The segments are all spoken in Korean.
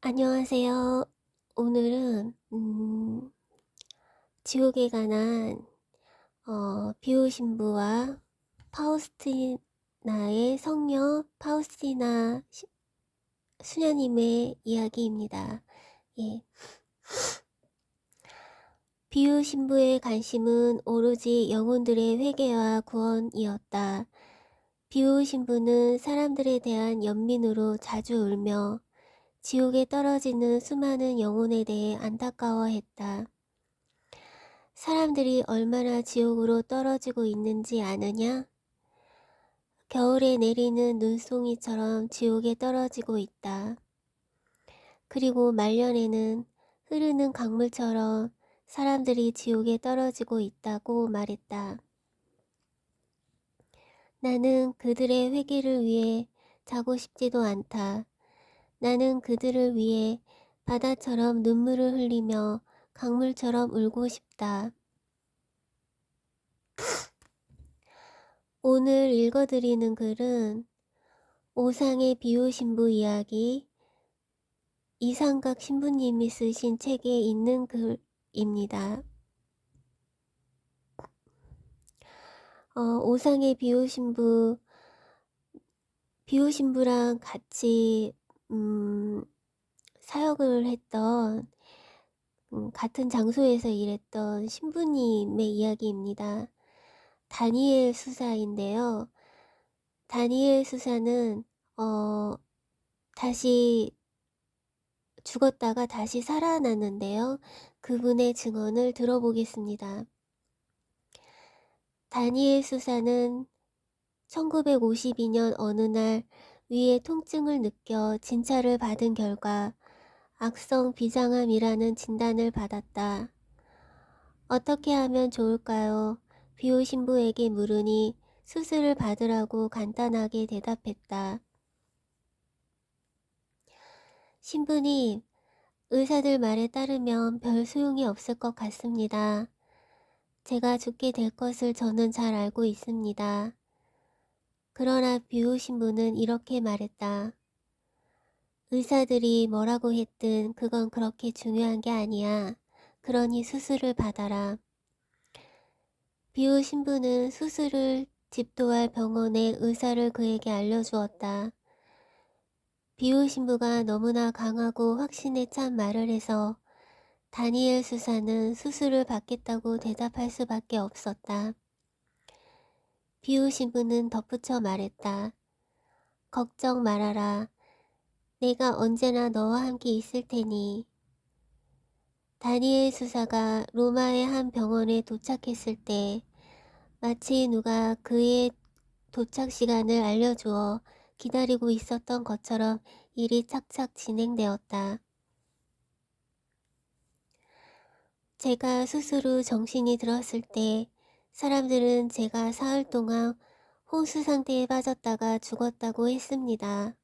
안녕하세요. 오늘은 지옥에 관한 비오 신부와 파우스티나의 성녀 파우스티나 수녀님의 이야기입니다. 예. 비오 신부의 관심은 오로지 영혼들의 회개와 구원이었다. 비오 신부는 사람들에 대한 연민으로 자주 울며 지옥에 떨어지는 수많은 영혼에 대해 안타까워했다. 사람들이 얼마나 지옥으로 떨어지고 있는지 아느냐? 겨울에 내리는 눈송이처럼 지옥에 떨어지고 있다. 그리고 말년에는 흐르는 강물처럼 사람들이 지옥에 떨어지고 있다고 말했다. 나는 그들의 회개를 위해 자고 싶지도 않다. 나는 그들을 위해 바다처럼 눈물을 흘리며 강물처럼 울고 싶다. 오늘 읽어드리는 글은 오상의 비유 신부 이야기, 이상각 신부님이 쓰신 책에 있는 글입니다. 오상의 비유 신부랑 같이 사역을 했던 같은 장소에서 일했던 신부님의 이야기입니다. 다니엘 수사인데요. 다니엘 수사는 다시 죽었다가 다시 살아났는데요. 그분의 증언을 들어보겠습니다. 다니엘 수사는 1952년 어느 날 위에 통증을 느껴 진찰을 받은 결과 악성 비장암이라는 진단을 받았다. 어떻게 하면 좋을까요? 비오 신부에게 물으니 수술을 받으라고 간단하게 대답했다. 신부님, 의사들 말에 따르면 별 소용이 없을 것 같습니다. 제가 죽게 될 것을 저는 잘 알고 있습니다. 그러나 비오 신부는 이렇게 말했다. 의사들이 뭐라고 했든 그건 그렇게 중요한 게 아니야. 그러니 수술을 받아라. 비오 신부는 수술을 집도할 병원의 의사를 그에게 알려주었다. 비오 신부가 너무나 강하고 확신에 찬 말을 해서 다니엘 수사는 수술을 받겠다고 대답할 수밖에 없었다. 비오 신부는 덧붙여 말했다. 걱정 말아라. 내가 언제나 너와 함께 있을 테니. 다니엘 수사가 로마의 한 병원에 도착했을 때 마치 누가 그의 도착 시간을 알려주어 기다리고 있었던 것처럼 일이 착착 진행되었다. 제가 수술 후 정신이 들었을 때 사람들은 제가 사흘 동안 혼수 상태에 빠졌다가 죽었다고 했습니다.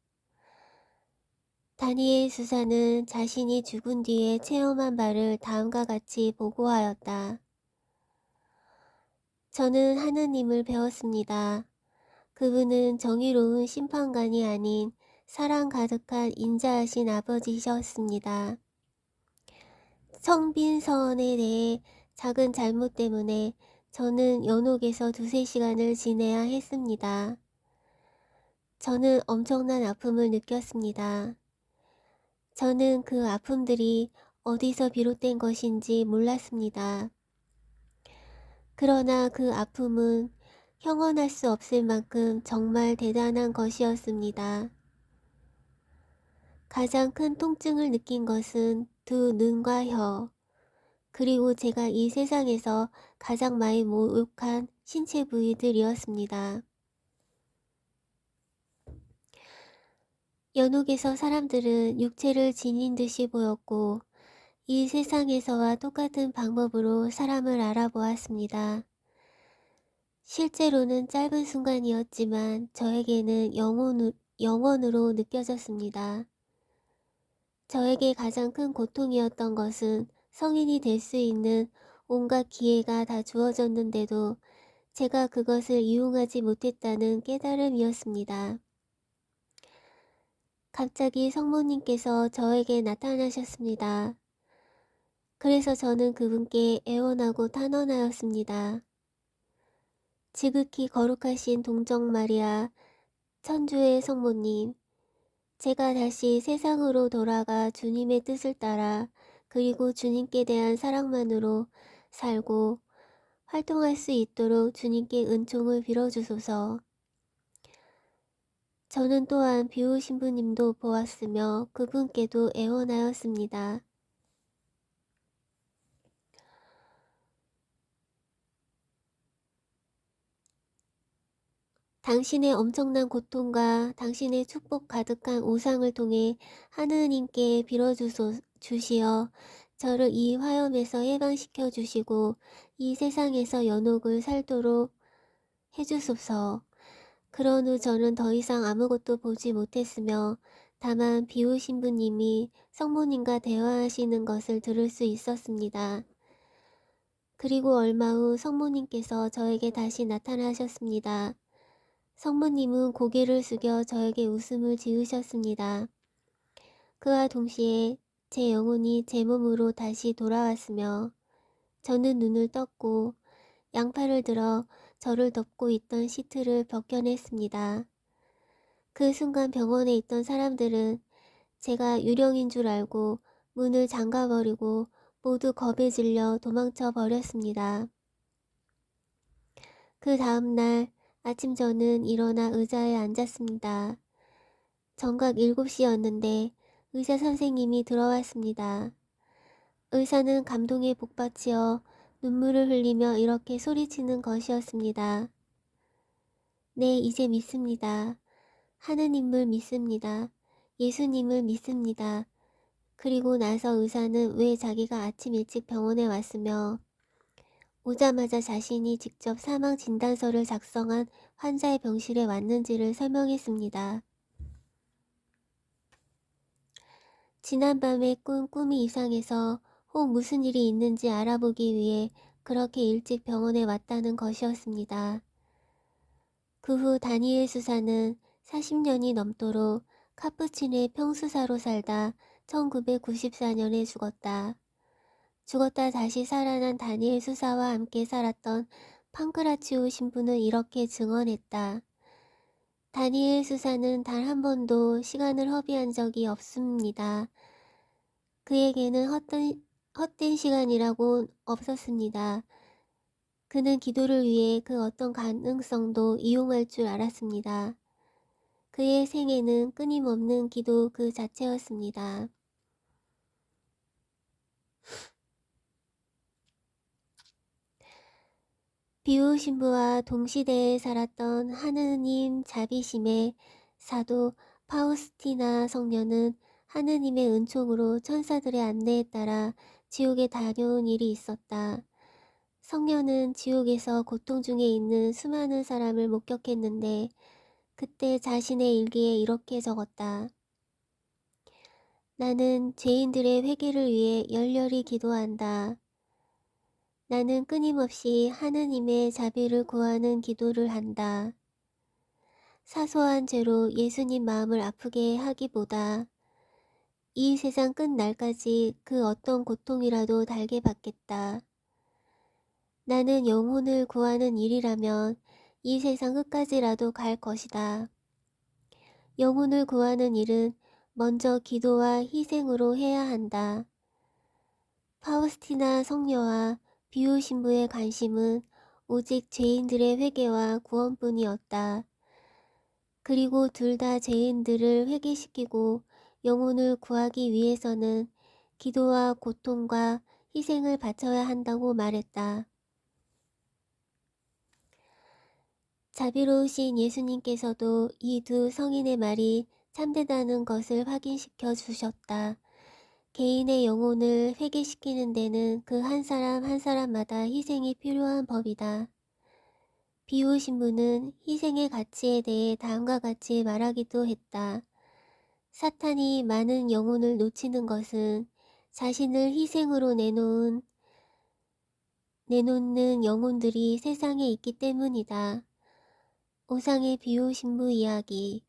다니엘 수사는 자신이 죽은 뒤에 체험한 바를 다음과 같이 보고하였다. 저는 하느님을 배웠습니다. 그분은 정의로운 심판관이 아닌 사랑 가득한 인자하신 아버지셨습니다. 성빈선에 대해 작은 잘못 때문에 저는 연옥에서 2~3시간을 지내야 했습니다. 저는 엄청난 아픔을 느꼈습니다. 저는 그 아픔들이 어디서 비롯된 것인지 몰랐습니다. 그러나 그 아픔은 형언할 수 없을 만큼 정말 대단한 것이었습니다. 가장 큰 통증을 느낀 것은 두 눈과 혀, 그리고 제가 이 세상에서 가장 많이 모욕한 신체 부위들이었습니다. 연옥에서 사람들은 육체를 지닌 듯이 보였고 이 세상에서와 똑같은 방법으로 사람을 알아보았습니다. 실제로는 짧은 순간이었지만 저에게는 영원으로 느껴졌습니다. 저에게 가장 큰 고통이었던 것은 성인이 될 수 있는 온갖 기회가 다 주어졌는데도 제가 그것을 이용하지 못했다는 깨달음이었습니다. 갑자기 성모님께서 저에게 나타나셨습니다. 그래서 저는 그분께 애원하고 탄원하였습니다. 지극히 거룩하신 동정 마리아, 천주의 성모님, 제가 다시 세상으로 돌아가 주님의 뜻을 따라 그리고 주님께 대한 사랑만으로 살고 활동할 수 있도록 주님께 은총을 빌어주소서. 저는 또한 비우 신부님도 보았으며 그분께도 애원하였습니다. 당신의 엄청난 고통과 당신의 축복 가득한 우상을 통해 하느님께 주시어 저를 이 화염에서 해방시켜 주시고 이 세상에서 연옥을 살도록 해주소서. 그런 후 저는 더 이상 아무것도 보지 못했으며 다만 비우 신부님이 성모님과 대화하시는 것을 들을 수 있었습니다. 그리고 얼마 후 성모님께서 저에게 다시 나타나셨습니다. 성모님은 고개를 숙여 저에게 웃음을 지으셨습니다. 그와 동시에 제 영혼이 제 몸으로 다시 돌아왔으며 저는 눈을 떴고 양팔을 들어 저를 덮고 있던 시트를 벗겨냈습니다. 그 순간 병원에 있던 사람들은 제가 유령인 줄 알고 문을 잠가버리고 모두 겁에 질려 도망쳐 버렸습니다. 그 다음날 아침 저는 일어나 의자에 앉았습니다. 정각 7시였는데 의사 선생님이 들어왔습니다. 의사는 감동에 복받쳐 눈물을 흘리며 이렇게 소리치는 것이었습니다. 네, 이제 믿습니다. 하느님을 믿습니다. 예수님을 믿습니다. 그리고 나서 의사는 왜 자기가 아침 일찍 병원에 왔으며 오자마자 자신이 직접 사망 진단서를 작성한 환자의 병실에 왔는지를 설명했습니다. 지난밤에 꾼 꿈이 이상해서 혹 무슨 일이 있는지 알아보기 위해 그렇게 일찍 병원에 왔다는 것이었습니다. 그 후 다니엘 수사는 40년이 넘도록 카푸친의 평수사로 살다 1994년에 죽었다. 죽었다 다시 살아난 다니엘 수사와 함께 살았던 팡크라치오 신부는 이렇게 증언했다. 다니엘 수사는 단 한 번도 시간을 허비한 적이 없습니다. 그에게는 헛된 시간이라고 없었습니다. 그는 기도를 위해 그 어떤 가능성도 이용할 줄 알았습니다. 그의 생애는 끊임없는 기도 그 자체였습니다. 비우 신부와 동시대에 살았던 하느님 자비심의 사도 파우스티나 성녀는 하느님의 은총으로 천사들의 안내에 따라 지옥에 다녀온 일이 있었다. 성녀는 지옥에서 고통 중에 있는 수많은 사람을 목격했는데 그때 자신의 일기에 이렇게 적었다. 나는 죄인들의 회개를 위해 열렬히 기도한다. 나는 끊임없이 하느님의 자비를 구하는 기도를 한다. 사소한 죄로 예수님 마음을 아프게 하기보다 이 세상 끝날까지 그 어떤 고통이라도 달게 받겠다. 나는 영혼을 구하는 일이라면 이 세상 끝까지라도 갈 것이다. 영혼을 구하는 일은 먼저 기도와 희생으로 해야 한다. 파우스티나 성녀와 비우 신부의 관심은 오직 죄인들의 회개와 구원뿐이었다. 그리고 둘 다 죄인들을 회개시키고 영혼을 구하기 위해서는 기도와 고통과 희생을 바쳐야 한다고 말했다. 자비로우신 예수님께서도 이 두 성인의 말이 참되다는 것을 확인시켜 주셨다. 개인의 영혼을 회개시키는 데는 그 한 사람 한 사람마다 희생이 필요한 법이다. 비우 신부는 희생의 가치에 대해 다음과 같이 말하기도 했다. 사탄이 많은 영혼을 놓치는 것은 자신을 희생으로 내놓는 영혼들이 세상에 있기 때문이다. 오상의 비우 신부 이야기.